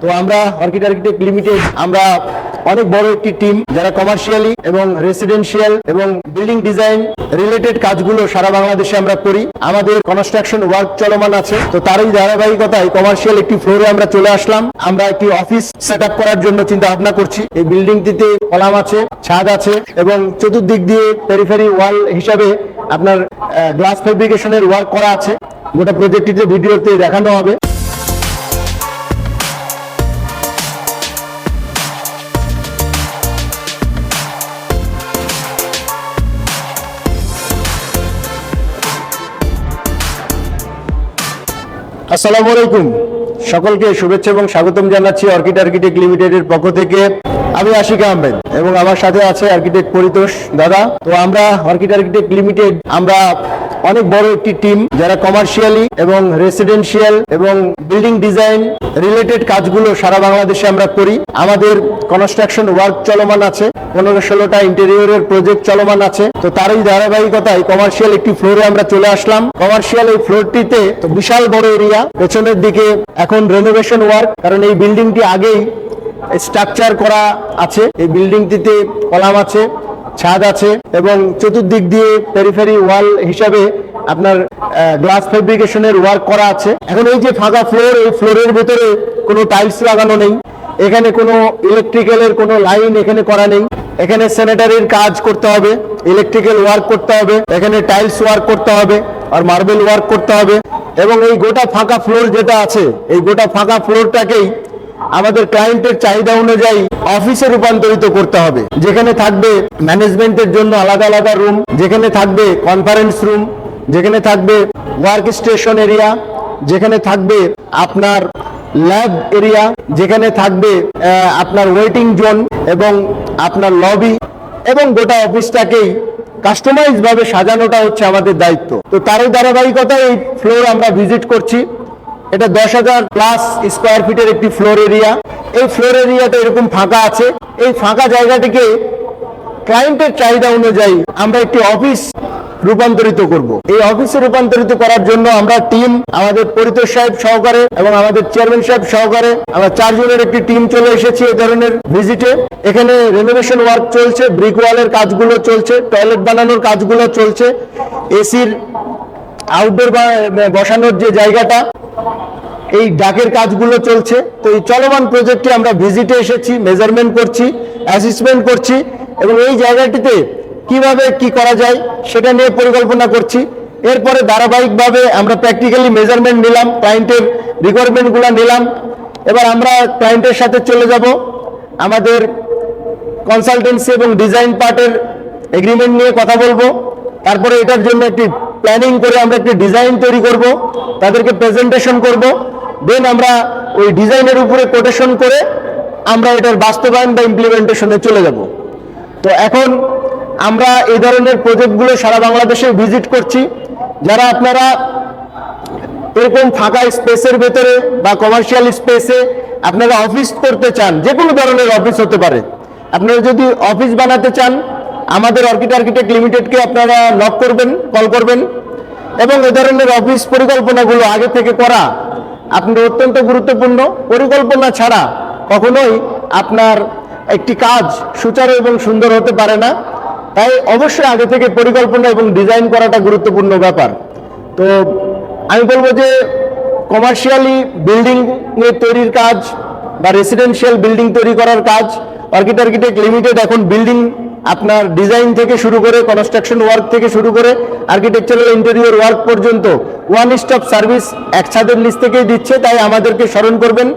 তো আমরা orchid architect limited আমরা অনেক বড় একটি টিম যারা কমার্শিয়ালি এবং রেসিডেন্সিয়াল এবং বিল্ডিং ডিজাইন রিলেটেড কাজগুলো সারা বাংলাদেশে আমরা করি। আমাদের কনস্ট্রাকশন ওয়ার্ক চলমান আছে, তো তারই ধারাবাহিকতায় কমার্শিয়াল একটি ফ্লোরে আমরা চলে আসলাম। আমরা একটি অফিস সেট আপ করার জন্য চিন্তা ভাবনা করছি। এই বিল্ডিংটিতে কলাম আছে, ছাদ আছে এবং চতুর্দিক দিয়ে পেরিফেরি ওয়াল হিসাবে আপনার গ্লাস ফেব্রিকেশনের ওয়ার্ক করা আছে। গোটা প্রজেক্টটিতে ভিডিওতে দেখানো হবে। আসসালামু আলাইকুম, সকলকে শুভেচ্ছা এবং স্বাগতম জানাচ্ছি অর্কিড আর্কিটেক্ট লিমিটেডের পক্ষ থেকে। আমি আশিক আহমেদ এবং আমার সাথে আছে আর্কিটেক্ট পরিতোষ দাদা। তো আমরা অর্কিড আর্কিটেক্ট লিমিটেড আমরা অনেক বড় একটি টিম যারা কমার্শিয়ালি এবং রেসিডেন্সিয়াল এবং বিল্ডিং ডিজাইন রিলেটেড কাজগুলো সারা বাংলাদেশে আমরা করি। আমাদের কনস্ট্রাকশন ওয়ার্ক চলমান আছে, 15-16টা ইন্টেরিয়রের প্রজেক্ট চলমান আছে। তো তারই ধারাবাহিকতায় কমার্শিয়াল একটি ফ্লোরে আমরা চলে আসলাম। কমার্শিয়াল এই ফ্লোরটিতে তো বিশাল বড় এরিয়া, পেছনের দিকে এখন রেনোভেশন ওয়ার্ক, কারণ এই বিল্ডিংটি আগেই স্ট্রাকচার করা আছে। এই বিল্ডিংটিতে কলাম আছে, ছাদ আছে এবং চতুর্দিক দিয়ে পেরিফেরি ওয়াল হিসাবে আপনার গ্লাস ফেব্রিকেশনের ওয়ার্ক করা আছে। এখন এই যে ফাঁকা ফ্লোর, এই ফ্লোরের ভেতরে কোনো টাইলস লাগানো নেই, এখানে কোনো ইলেকট্রিক্যালের কোনো লাইন এখানে করা নেই। এখানে স্যানিটারির কাজ করতে হবে, ইলেকট্রিক্যাল ওয়ার্ক করতে হবে, এখানে টাইলস ওয়ার্ক করতে হবে আর মার্বেল ওয়ার্ক করতে হবে। এবং এই গোটা ফাঁকা ফ্লোর যেটা আছে, এই গোটা ফাঁকা ফ্লোরটাকেই আমাদের ক্লায়েন্টের চাহিদা অনুযায়ী অফিসে রূপান্তরিত করতে হবে, যেখানে থাকবে ম্যানেজমেন্টের জন্য আলাদা আলাদা রুম, যেখানে থাকবে কনফারেন্স রুম, যেখানে থাকবে ওয়ার্ক স্টেশন এরিয়া, যেখানে থাকবে আপনার ল্যাব এরিয়া, যেখানে থাকবে আপনার ওয়েটিং জোন এবং আপনার লবি, এবং গোটা অফিসটাকেই কাস্টমাইজ ভাবে সাজানোটা হচ্ছে আমাদের দায়িত্ব। তো তারই ধারাবাহিকতায় এই ফ্লোর আমরা ভিজিট করছি। এটা 10,000+ স্কোয়ার ফিটের একটি ফ্লোর এরিয়া। এই ফ্লোর এরিয়াটা এরকম ফাঁকা আছে। এই ফাঁকা জায়গাটিকে ক্লায়েন্টের চাহিদা অনুযায়ী আমরা একটি অফিস রূপান্তরিত করব। এই অফিসে রূপান্তরিত করার জন্য আমরা টিম, আমাদের পরিতোষ সাহেব সহকারে এবং আমাদের চেয়ারম্যান সাহেব সহকারে আমরা 4 জনের একটি টিম চলে এসেছি এই ধরনের ভিজিটে। এখানে রেনোভেশন ওয়ার্ক চলছে, ব্রিক ওয়ালের কাজগুলো চলছে, টয়লেট বানানোর কাজগুলো চলছে, এসির আউটডোর বসানোর যে জায়গাটা, এই ডাকের কাজগুলো চলছে। তো এই চলমান প্রজেক্টে আমরা ভিজিটে এসেছি, মেজারমেন্ট করছি, অ্যাসেসমেন্ট করছি এবং এই জায়গাটিতে কিভাবে কি করা যায় সেটা নিয়ে পরিকল্পনা করছি। এরপরে ধারাবাহিকভাবে আমরা প্র্যাকটিক্যালি মেজারমেন্ট নিলাম, ক্লায়েন্টের রিকোয়ারমেন্টগুলো নিলাম। এবার আমরা ক্লায়েন্টের সাথে চলে যাব, আমাদের কনসালটেন্সি এবং ডিজাইন পার্টের এগ্রিমেন্ট নিয়ে কথা বলবো। তারপরে এটার জন্য একটি প্ল্যানিং করে আমরা একটি ডিজাইন তৈরি করব, তাদেরকে প্রেজেন্টেশন করব। দেন আমরা ওই ডিজাইনের উপরে কোটেশন করে আমরা এটার বাস্তবায়ন বা ইমপ্লিমেন্টেশনে চলে যাব। তো এখন আমরা এই ধরনের প্রজেক্টগুলো সারা বাংলাদেশে ভিজিট করছি। যারা আপনারা এরকম ফাঁকা স্পেসের ভেতরে বা কমার্শিয়াল স্পেসে আপনারা অফিস করতে চান, যে কোনো ধরনের অফিস হতে পারে, আপনারা যদি অফিস বানাতে চান, আমাদের অর্কিড আর্কিটেক্ট লিমিটেডকে আপনারা নক করবেন, কল করবেন। এবং এ ধরনের অফিস পরিকল্পনাগুলো আগে থেকে করা আপনার অত্যন্ত গুরুত্বপূর্ণ। পরিকল্পনা ছাড়া কখনোই আপনার একটি কাজ সুচারু এবং সুন্দর হতে পারে না। তাই অবশ্যই আগে থেকে পরিকল্পনা এবং ডিজাইন করাটা গুরুত্বপূর্ণ ব্যাপার। তো আমি বলবো যে কমার্শিয়ালি বিল্ডিং তৈরির কাজ বা রেসিডেন্সিয়াল বিল্ডিং তৈরি করার কাজ অর্কিড আর্কিটেক্ট লিমিটেড এখন বিল্ডিং আপনার ডিজাইন থেকে শুরু করে কনস্ট্রাকশন ওয়ার্ক থেকে শুরু করে আর্কিটেকচারাল ইন্টেরিয়র ওয়ার্ক পর্যন্ত ওয়ান স্টপ সার্ভিস এক ছাদের নিচ থেকেই দিচ্ছে। তাই আমাদেরকে স্মরণ করবেন